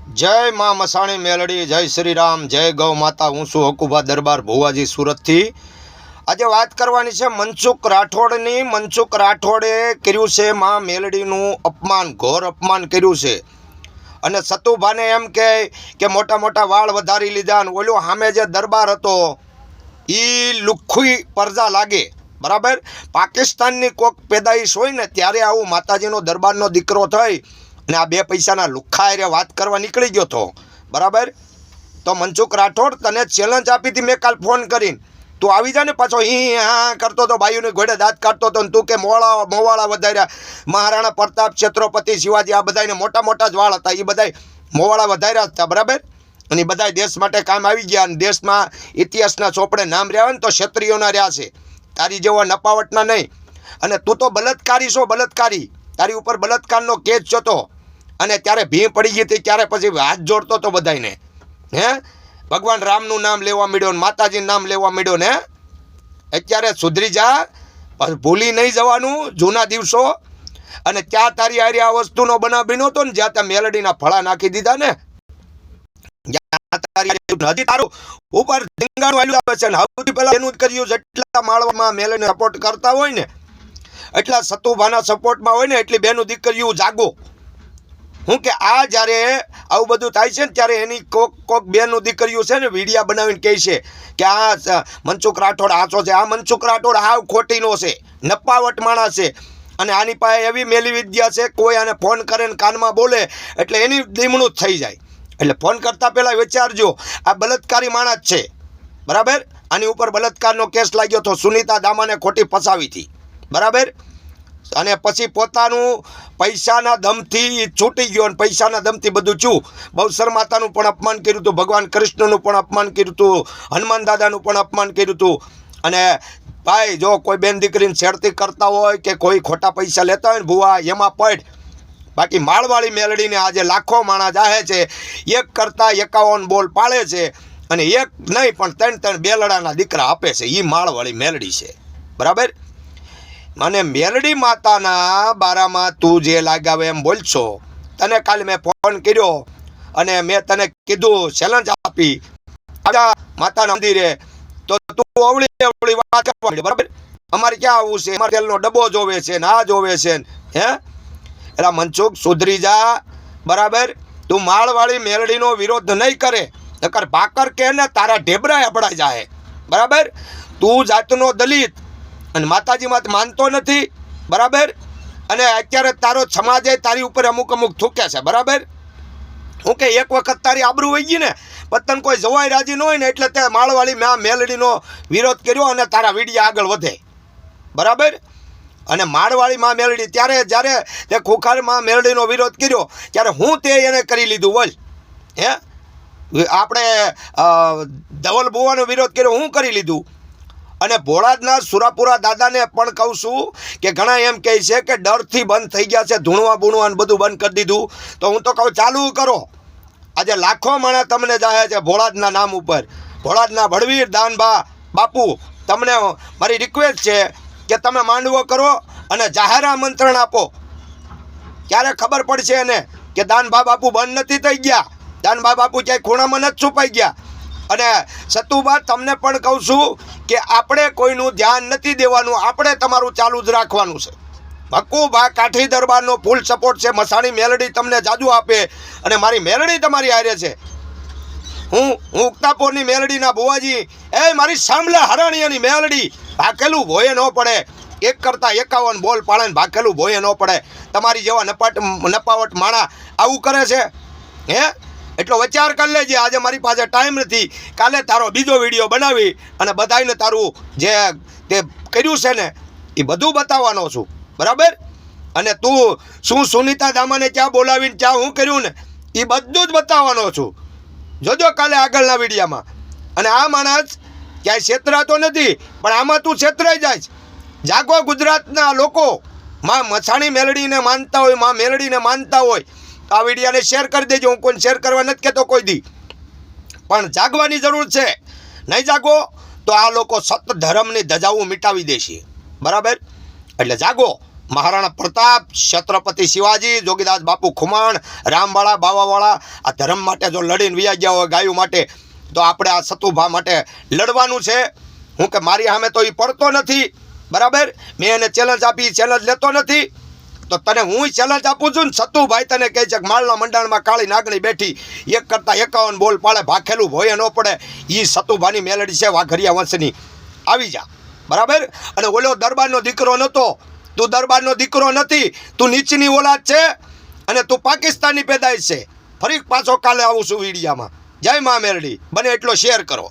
જય માં મસાણી મેલડી, જય શ્રી રામ, જય ગૌ માતા। હું છું હકુભા દરબાર ભુવાજી સુરતથી। આજે વાત કરવાની છે મનસુખ રાઠોડની। મનસુખ રાઠોડે કર્યું છે માં મેલડીનું અપમાન, ઘોર અપમાન કર્યું છે। અને સતુભાને એમ કે મોટા મોટા વાળ વધારી લીધા અને ઓલો સામે જે દરબાર હતો એ લુખ્ખી પરજા લાગે, બરાબર। પાકિસ્તાનની કોક પેદાઈશ હોય ને ત્યારે આવું માતાજીનો દરબારનો દીકરો થઈ અને આ બે પૈસાના લુખ્ખા એ વાત કરવા નીકળી ગયો હતો, બરાબર। તો મનસુખ રાઠોડ, તને ચેલેન્જ આપી હતી મેં કાલ ફોન કરીને, તું આવી જા ને પાછો હા કરતો હતો, બાયુની ઘોડે દાંત કાઢતો હતો, તું કે મોવાળા વધાર્યા, મહારાણા પ્રતાપ, છત્રપતિ શિવાજી, આ બધાને મોટા મોટા જ વાળ હતા, એ બધા મોવાળા વધાર્યા હતા, બરાબર। અને એ બધા દેશ માટે કામ આવી ગયા અને દેશમાં ઇતિહાસના ચોપડે નામ રહ્યા હોય ને તો ક્ષત્રિયોના રહ્યા છે, તારી જેવા નપાવટના નહીં। અને તું તો બળાત્કારી છો, બળાત્કારી, તારી ઉપર બળાત્કારનો કેસ જતો અને ત્યારે ભીં પડી ગઈ હતી, ત્યારે પછી હાથ જોડતો તો બધાને, હે ભગવાન રામનું નામ લેવા માંડ્યો ને માતાજીનું નામ લેવા માંડ્યો ને। અત્યારે સુધરી જા, ભૂલી નહીં જવાનું જૂના દિવસો। અને ત્યાં તારી હારી આ વસ્તુનો બનાવ બન્યો હતો ને જ્યાં ત્યાં મેલડીના ફળા નાખી દીધા ને, તારું ઉપર ધીંગાણું આલ્યું આવે છે ને સૌથી પહેલા એનું જ કર્યું, જેટલા માળવામાં મેલડીને સપોર્ટ કરતા હોય ને એટલા સતુભાના સપોર્ટમાં હોય ને એટલી બેનું દીકરીઓ જાગો। હું કે આ જ્યારે આવું બધું થાય છે ને ત્યારે એની કોક બેનું દીકરીઓ છે ને વિડીયા બનાવીને કહે છે કે આ મનસુખ રાઠોડ આચો છે, આ મનસુખ રાઠોડ હાવ ખોટીનો છે, નપાવટ માણસ છે અને આની પાસે એવી મેલી વિદ્યા છે, કોઈ આને ફોન કરે ને કાનમાં બોલે એટલે એની દીમણું જ થઈ જાય। એટલે ફોન કરતાં પહેલાં વિચારજો, આ બળાત્કારી માણસ છે, બરાબર। આની ઉપર બળાત્કારનો કેસ લાગ્યો હતો, સુનીતા દામાને ખોટી ફસાવી હતી, બરાબર। અને પછી પોતાનું પૈસાના દમથી છૂટી ગયો અને પૈસાના દમથી બધું છું, બહુસર માતાનું પણ અપમાન કર્યું હતું, ભગવાન કૃષ્ણનું પણ અપમાન કર્યું હતું, હનુમાન દાદાનું પણ અપમાન કર્યું હતું। અને ભાઈ જો કોઈ બેન દીકરીને છેડતી કરતા હોય કે કોઈ ખોટા પૈસા લેતા હોય ને ભુવા, એમાં પડ। બાકી માળવાળી મેલડીને આજે લાખો માણસ જાહે છે, 1 કરતાં 51 બોલ પાડે છે અને એક નહીં પણ 3 બેલડાના દીકરા આપે છે, એ માળવાળી મેલડી છે, બરાબર। મને મેલડી માતાના બારામાં તું જે લાગાવે એમ બોલશો, તને કાલે મેં ફોન કર્યો અને મેં તને કીધું, ચેલેન્જ આપી માતાના મંદિરે, તો તું અવળી વાત કરવા, બરાબર। અમારે ક્યાં આવવું છે, અમારે તેલનો ડબ્બો જોવે છે ને આ જોવે છે ને, હે એટલે મનસુખ સુધરી જા, બરાબર। તું માળવાળી મેલડીનો વિરોધ નહીં કરે, નકર ભાકર કે ને તારા ઢેબરા અપડાઈ જાય, બરાબર। તું જાતનો દલિત અને માતાજીમાં માનતો નથી, બરાબર। અને અત્યારે તારો સમાજે તારી ઉપર અમુક થૂકે છે, બરાબર। હું કે એક વખત તારી આબરૂ વહી ગઈ ને પતન કોઈ જવાય રાજી ન હોય ને એટલે તે માળવાળી મેલડીનો વિરોધ કર્યો અને તારા વિડીયા આગળ વધે, બરાબર। અને માળવાળી માં મેલડી ત્યારે જ્યારે તે ખોખારમાં મેલડીનો વિરોધ કર્યો ત્યારે હું તે એને કરી લીધું, બોલ, હે આપણે ધવલ બુવાનો વિરોધ કર્યો હું કરી લીધું। અને ભોળાદના સુરાપુરા દાદાને પણ કહું છું કે ઘણા એમ કહે છે કે ડરથી બંધ થઈ ગયા છે, ધૂણવા બૂણવાનું બધું બંધ કરી દીધું, તો હું તો કહું ચાલુ કરો। આજે લાખો માણસ તમને જાહે છે ભોળાદના નામ ઉપર, ભોળાદના ભડવીર દાનભા બાપુ, તમને મારી રિક્વેસ્ટ છે કે તમે માંડવો કરો અને જાહેર આમંત્રણ આપો, ક્યારે ખબર પડશે એને કે દાનભા બાપુ બંધ નથી થઈ ગયા, દાનભા બાપુ ક્યાંય ખૂણામાં નથી છુપાઈ ગયા। અને સતુભા તમને પણ કહું છું કે આપણે કોઈનું ધ્યાન નથી દેવાનું, આપણે તમારું ચાલુ જ રાખવાનું છે। હકુભા કાઠી દરબારનો ફૂલ સપોર્ટ છે, મસાણી મેલડી તમને જાદુ આપે અને મારી મેલડી તમારી હારે છે। હું ઉક્તાપોરની મેલડીના ભુવાજી, એ મારી સાંભળા હરાણીયાની મેલડી, ભાકેલું ભોય ન પડે, 1 કરતાં 51 બોલ પાડે ને ભાકેલું ભોય ન પડે। તમારી જેવા નપાવટ માણા આવું કરે છે, હે એટલો વિચાર કરી લેજે। આજે મારી પાસે ટાઈમ નથી, કાલે તારો બીજો વિડીયો બનાવી અને બધાને તારું જે તે કર્યું છે ને એ બધું બતાવવાનો છું, બરાબર। અને તું શું સુનીતા દામાને ક્યાં બોલાવીને ક્યાં હું કર્યું ને એ બધું જ બતાવવાનો છું, જોજો કાલે આગળના વિડીયામાં। અને આ માણસ ક્યાંય છેતરાતો નથી પણ આમાં તું છેતરાઈ જાય। જાગો ગુજરાતના લોકો, માં મસાણી મેલડીને માનતા હોય, માં મેલડીને માનતા હોય, આ વિડીયાને શેર કરી દેજો। હું કોઈને શેર કરવા નથી કહેતો કોઈ દી, પણ જાગવાની જરૂર છે, નહીં જાગો તો આ લોકો સત ધર્મની ધજાઓ મિટાવી દેશે, બરાબર। એટલે જાગો મહારાણા પ્રતાપ, છત્રપતિ શિવાજી, જોગીદાસ બાપુ ખુમાણ, રામવાળા, બાવાવાળા આ ધર્મ માટે જો લડીને વ્યા ગયા હોય ગાયો માટે, તો આપણે આ સતુભા માટે લડવાનું છે. હું કે મારી સામે તો એ પડતો નથી, બરાબર, મેં એને ચેલેન્જ આપી, ચેલેન્જ લેતો નથી, તો તને હું ચેલેન્જ આપું છું ને. સતુભાઈ તને કહે છે કે માળના મંડાણમાં કાળી નાગણી બેઠી, 1 કરતાં 51 બોલ પાડે, ભાખેલું ભોય ન પડે, એ સતુભાની મેલડી છે વાઘરિયા વંશની. આવી જા, બરાબર. અને ઓલો દરબારનો દીકરો નહોતો, તું દરબારનો દીકરો નથી, તું નીચની ઓલાદ છે અને તું પાકિસ્તાની પેદાઈશ છે. ફરી પાછો કાલે આવું છું વિડીયામાં. જય મા મેરડી. બને એટલો શેર કરો.